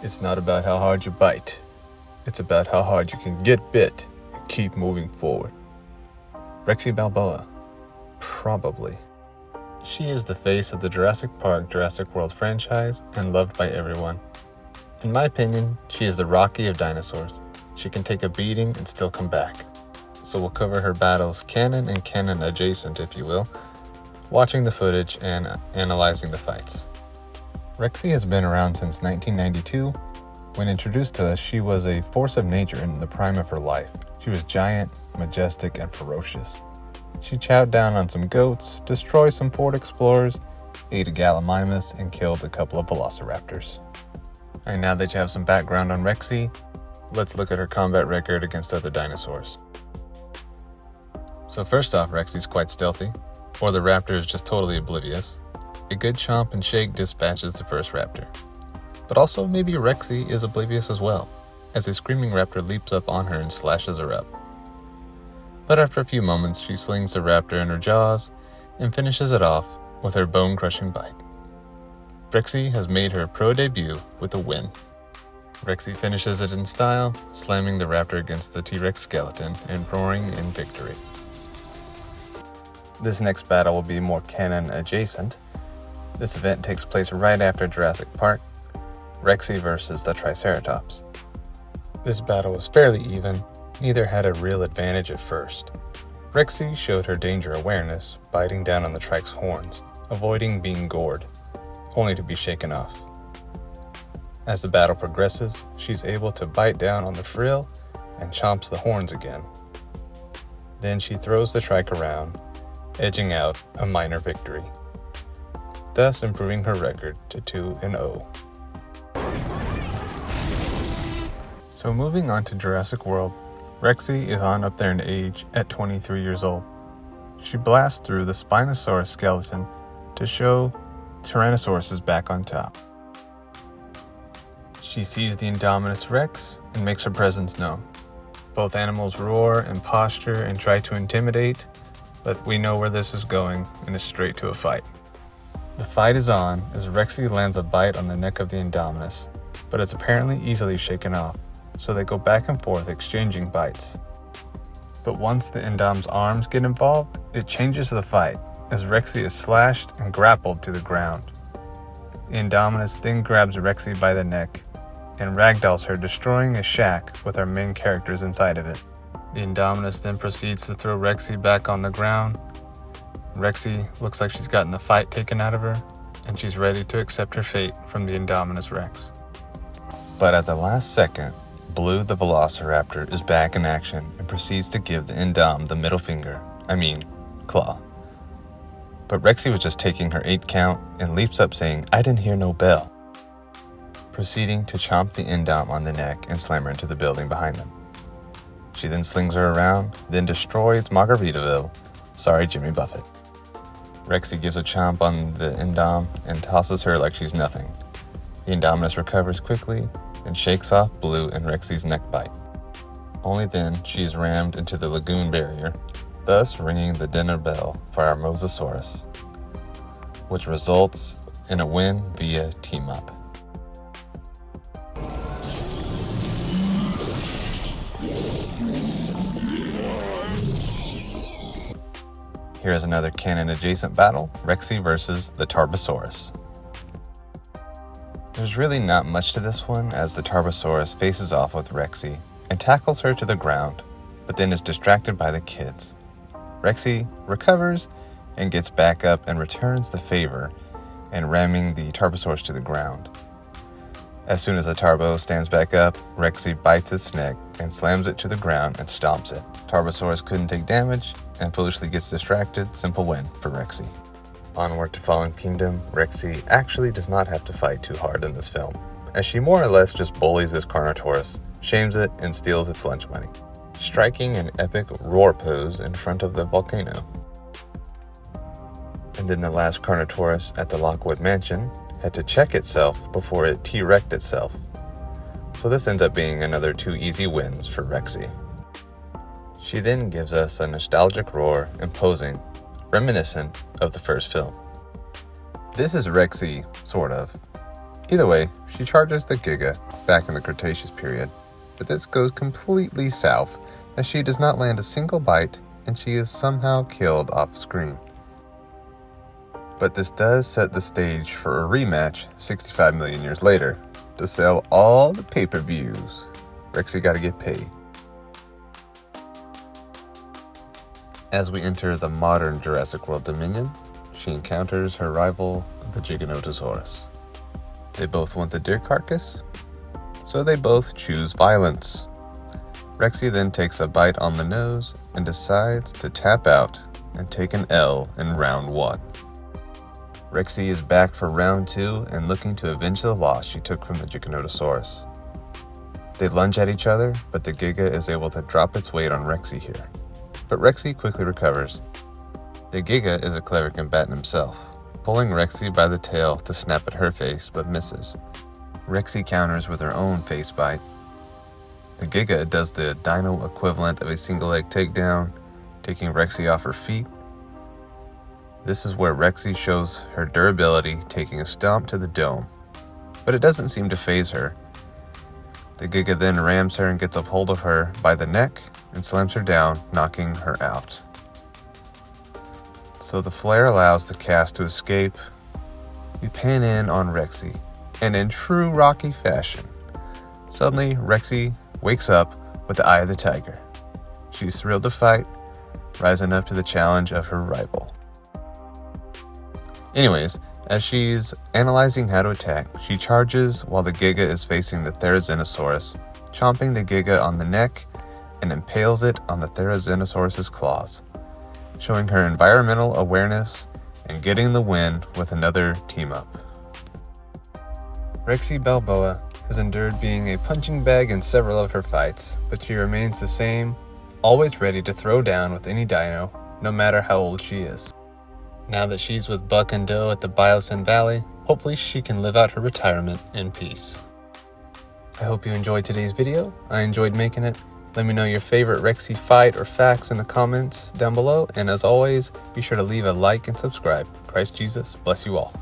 It's not about how hard you bite. It's about how hard you can get bit and keep moving forward. Rexy Balboa. Probably. She is the face of the Jurassic Park Jurassic World franchise and loved by everyone. In my opinion, she is the Rocky of dinosaurs. She can take a beating and still come back. So we'll cover her battles canon and canon adjacent, if you will, watching the footage and analyzing the fights. Rexy has been around since 1992. When introduced to us, she was a force of nature in the prime of her life. She was giant, majestic, and ferocious. She chowed down on some goats, destroyed some Ford Explorers, ate a Gallimimus, and killed a couple of velociraptors. Alright, now that you have some background on Rexy, let's look at her combat record against other dinosaurs. So first off, Rexy's quite stealthy, or the raptor is just totally oblivious. A good chomp and shake dispatches the first raptor. But also maybe Rexy is oblivious as well, as a screaming raptor leaps up on her and slashes her up. But after a few moments, she slings the raptor in her jaws and finishes it off with her bone-crushing bite. Rexy has made her pro debut with a win. Rexy finishes it in style, slamming the raptor against the T-Rex skeleton and roaring in victory. This next battle will be more canon adjacent. This event takes place right after Jurassic Park, Rexy versus the Triceratops. This battle was fairly even. Neither had a real advantage at first. Rexy showed her danger awareness, biting down on the Trike's horns, avoiding being gored, only to be shaken off. As the battle progresses, she's able to bite down on the frill and chomps the horns again. Then she throws the Trike around, edging out a minor victory, thus improving her record to 2-0. So moving on to Jurassic World, Rexy is on up there in age at 23 years old. She blasts through the Spinosaurus skeleton to show Tyrannosaurus is back on top. She sees the Indominus Rex and makes her presence known. Both animals roar and posture and try to intimidate, but we know where this is going and is straight to a fight. The fight is on as Rexy lands a bite on the neck of the Indominus, but it's apparently easily shaken off, so they go back and forth exchanging bites. But once the Indom's arms get involved, it changes the fight, as Rexy is slashed and grappled to the ground. The Indominus then grabs Rexy by the neck and ragdolls her, destroying a shack with our main characters inside of it. The Indominus then proceeds to throw Rexy back on the ground. Rexy looks like she's gotten the fight taken out of her, and she's ready to accept her fate from the Indominus Rex. But at the last second, Blue the Velociraptor is back in action and proceeds to give the Indom the middle finger, claw. But Rexy was just taking her 8 count and leaps up saying, "I didn't hear no bell," proceeding to chomp the Indom on the neck and slam her into the building behind them. She then slings her around, then destroys Margaritaville. Sorry, Jimmy Buffett. Rexy gives a chomp on the Indom and tosses her like she's nothing. The Indominus recovers quickly and shakes off Blue and Rexy's neck bite. Only then she is rammed into the lagoon barrier, thus ringing the dinner bell for our Mosasaurus, which results in a win via team-up. Here is another canon-adjacent battle, Rexy versus the Tarbosaurus. There's really not much to this one, as the Tarbosaurus faces off with Rexy and tackles her to the ground, but then is distracted by the kids. Rexy recovers and gets back up and returns the favor and ramming the Tarbosaurus to the ground. As soon as the Tarbo stands back up, Rexy bites its neck and slams it to the ground and stomps it. Tarbosaurus couldn't take damage and foolishly gets distracted. Simple win for Rexy. Onward to Fallen Kingdom, Rexy actually does not have to fight too hard in this film, as she more or less just bullies this Carnotaurus, shames it, and steals its lunch money, striking an epic roar pose in front of the volcano. And then the last Carnotaurus at the Lockwood Mansion had to check itself before it T-Rexed itself. So this ends up being another 2 easy wins for Rexy. She then gives us a nostalgic roar and posing, reminiscent of the first film. This is Rexy, sort of. Either way, she charges the Giga back in the Cretaceous period, but this goes completely south as she does not land a single bite and she is somehow killed off screen. But this does set the stage for a rematch 65 million years later to sell all the pay-per-views. Rexy gotta get paid. As we enter the modern Jurassic World Dominion, she encounters her rival, the Giganotosaurus. They both want the deer carcass, so they both choose violence. Rexy then takes a bite on the nose and decides to tap out and take an L in round 1. Rexy is back for round 2 and looking to avenge the loss she took from the Giganotosaurus. They lunge at each other, but the Giga is able to drop its weight on Rexy here. But Rexy quickly recovers. The Giga is a clever combatant himself, pulling Rexy by the tail to snap at her face but misses. Rexy counters with her own face bite. The Giga does the dino equivalent of a single leg takedown, taking Rexy off her feet. This is where Rexy shows her durability, taking a stomp to the dome, but it doesn't seem to faze her. The Giga then rams her and gets a hold of her by the neck and slams her down, knocking her out. So the flare allows the cast to escape. We pan in on Rexy, and in true Rocky fashion, suddenly Rexy wakes up with the eye of the tiger. She's thrilled to fight, rising up to the challenge of her rival. Anyways, as she's analyzing how to attack, she charges while the Giga is facing the Therizinosaurus, chomping the Giga on the neck and impales it on the Therizinosaurus's claws, showing her environmental awareness and getting the win with another team-up. Rexy Balboa has endured being a punching bag in several of her fights, but she remains the same, always ready to throw down with any dino, no matter how old she is. Now that she's with Buck and Doe at the Biosyn Valley, hopefully she can live out her retirement in peace. I hope you enjoyed today's video. I enjoyed making it. Let me know your favorite Rexy fight or facts in the comments down below, and as always, be sure to leave a like and subscribe. Christ Jesus bless you all.